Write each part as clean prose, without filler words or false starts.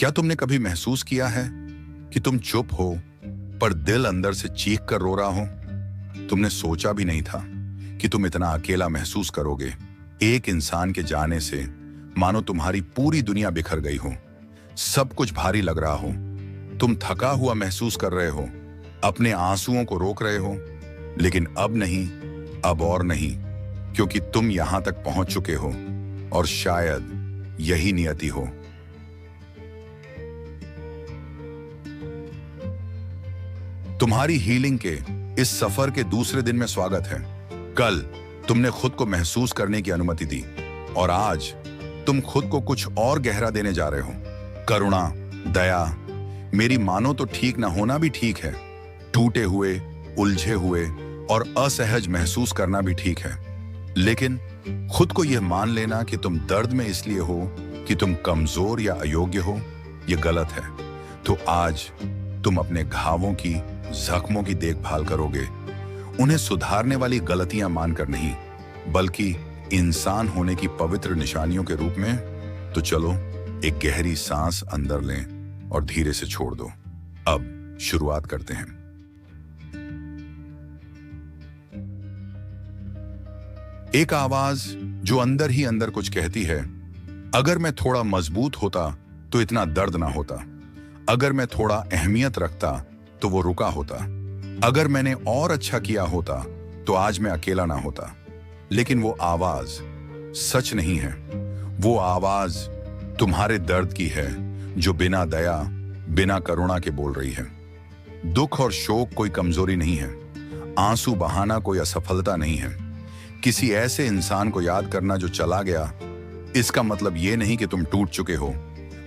क्या तुमने कभी महसूस किया है कि तुम चुप हो पर दिल अंदर से चीख कर रो रहा हो? तुमने सोचा भी नहीं था कि तुम इतना अकेला महसूस करोगे। एक इंसान के जाने से मानो तुम्हारी पूरी दुनिया बिखर गई हो, सब कुछ भारी लग रहा हो, तुम थका हुआ महसूस कर रहे हो, अपने आंसुओं को रोक रहे हो, लेकिन अब नहीं, अब और नहीं, क्योंकि तुम यहां तक पहुंच चुके हो और शायद यही नियति हो। तुम्हारी हीलिंग के इस सफर के दूसरे दिन में स्वागत है। कल तुमने खुद को महसूस करने की अनुमति दी और आज तुम खुद को कुछ और गहरा देने जा रहे हो। करुणा, दया, मेरी मानो तो ठीक ना होना भी ठीक है, टूटे हुए, उलझे हुए और असहज महसूस करना भी ठीक है, लेकिन खुद को यह मान लेना कि तुम दर्द में इसलिए हो कि तुम कमजोर या अयोग्य हो, यह गलत है। तो आज तुम अपने घावों की, जख्मों की देखभाल करोगे, उन्हें सुधारने वाली गलतियां मानकर नहीं, बल्कि इंसान होने की पवित्र निशानियों के रूप में। तो चलो एक गहरी सांस अंदर लें और धीरे से छोड़ दो। अब शुरुआत करते हैं। एक आवाज जो अंदर ही अंदर कुछ कहती है, अगर मैं थोड़ा मजबूत होता तो इतना दर्द ना होता, अगर मैं थोड़ा अहमियत रखता तो वो रुका होता, अगर मैंने और अच्छा किया होता तो आज मैं अकेला ना होता। लेकिन वो आवाज सच नहीं है। वो आवाज तुम्हारे दर्द की है, जो बिना दया, बिना करुणा के बोल रही है। दुख और शोक कोई कमजोरी नहीं है, आंसू बहाना कोई असफलता नहीं है। किसी ऐसे इंसान को याद करना जो चला गया, इसका मतलब ये नहीं कि तुम टूट चुके हो,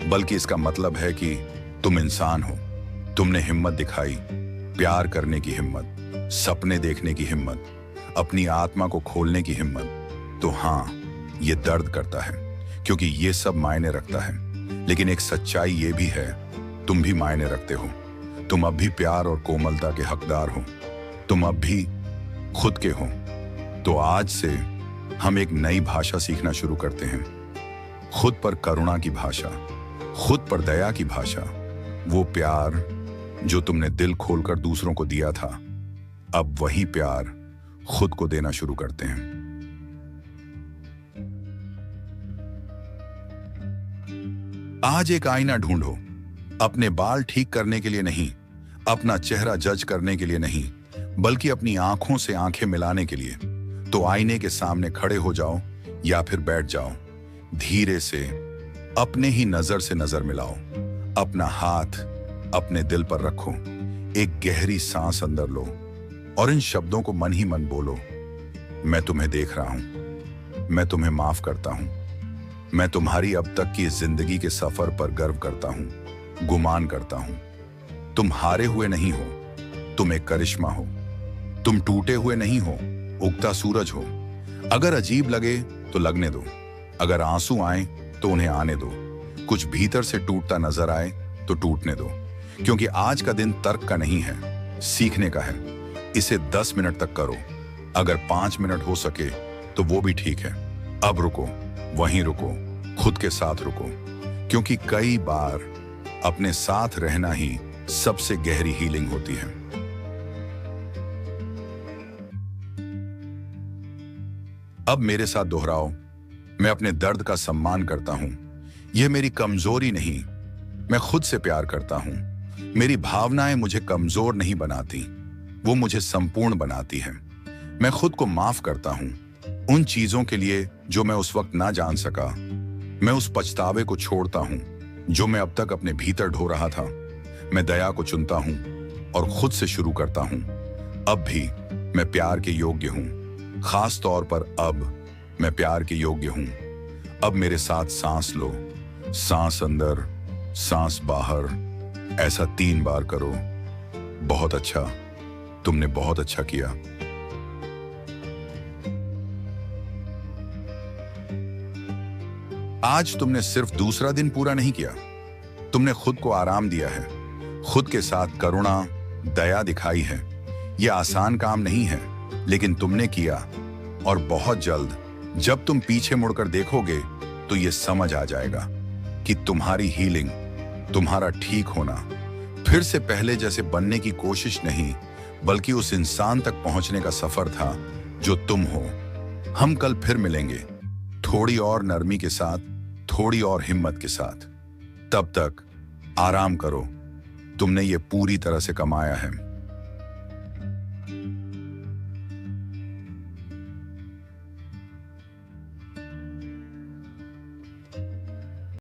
बल्कि इसका मतलब है कि तुम इंसान हो। तुमने हिम्मत दिखाई, प्यार करने की हिम्मत, सपने देखने की हिम्मत, अपनी आत्मा को खोलने की हिम्मत। तो हाँ, ये दर्द करता है, क्योंकि ये सब मायने रखता है, लेकिन एक सच्चाई ये भी है, तुम भी मायने रखते हो। तुम अब भी प्यार और कोमलता के हकदार हो, तुम अब भी खुद के हो। तो आज से हम एक नई भाषा सीखना शुरू करते हैं, खुद पर करुणा की भाषा, खुद पर दया की भाषा। वो प्यार जो तुमने दिल खोलकर दूसरों को दिया था, अब वही प्यार खुद को देना शुरू करते हैं। आज एक आईना ढूंढो, अपने बाल ठीक करने के लिए नहीं, अपना चेहरा जज करने के लिए नहीं, बल्कि अपनी आंखों से आंखें मिलाने के लिए। तो आईने के सामने खड़े हो जाओ या फिर बैठ जाओ, धीरे से अपने ही नजर से नजर मिलाओ, अपना हाथ अपने दिल पर रखो, एक गहरी सांस अंदर लो और इन शब्दों को मन ही मन बोलो। मैं तुम्हें देख रहा हूं, मैं तुम्हें माफ करता हूं, मैं तुम्हारी अब तक की जिंदगी के सफर पर गर्व करता हूं, गुमान करता हूं। तुम हारे हुए नहीं हो, तुम एक करिश्मा हो, तुम टूटे हुए नहीं हो, उगता सूरज हो। अगर अजीब लगे तो लगने दो, अगर आंसू आए तो उन्हें आने दो, कुछ भीतर से टूटता नजर आए तो टूटने दो, क्योंकि आज का दिन तर्क का नहीं है, सीखने का है। इसे 10 मिनट तक करो, अगर 5 मिनट हो सके तो वो भी ठीक है। अब रुको, वहीं रुको, खुद के साथ रुको, क्योंकि कई बार अपने साथ रहना ही सबसे गहरी हीलिंग होती है। अब मेरे साथ दोहराओ, मैं अपने दर्द का सम्मान करता हूं, यह मेरी कमजोरी नहीं, मैं खुद से प्यार करता हूं। मेरी भावनाएं मुझे कमजोर नहीं बनाती, वो मुझे संपूर्ण बनाती हैं। मैं खुद को माफ करता हूं उन चीजों के लिए जो मैं उस वक्त ना जान सका। मैं उस पछतावे को छोड़ता हूं जो मैं अब तक अपने भीतर ढो रहा था। मैं दया को चुनता हूं और खुद से शुरू करता हूं। अब भी मैं प्यार के योग्य हूं, खास तौर पर अब मैं प्यार के योग्य हूं। अब मेरे साथ सांस लो, सांस अंदर, सांस बाहर, ऐसा 3 बार करो। बहुत अच्छा, तुमने बहुत अच्छा किया। आज तुमने सिर्फ दूसरा दिन पूरा नहीं किया, तुमने खुद को आराम दिया है, खुद के साथ करुणा, दया दिखाई है। यह आसान काम नहीं है, लेकिन तुमने किया, और बहुत जल्द जब तुम पीछे मुड़कर देखोगे तो यह समझ आ जाएगा कि तुम्हारी हीलिंग तुम्हारा ठीक होना फिर से पहले जैसे बनने की कोशिश नहीं, बल्कि उस इंसान तक पहुंचने का सफर था जो तुम हो। हम कल फिर मिलेंगे, थोड़ी और नरमी के साथ, थोड़ी और हिम्मत के साथ। तब तक आराम करो, तुमने ये पूरी तरह से कमाया है।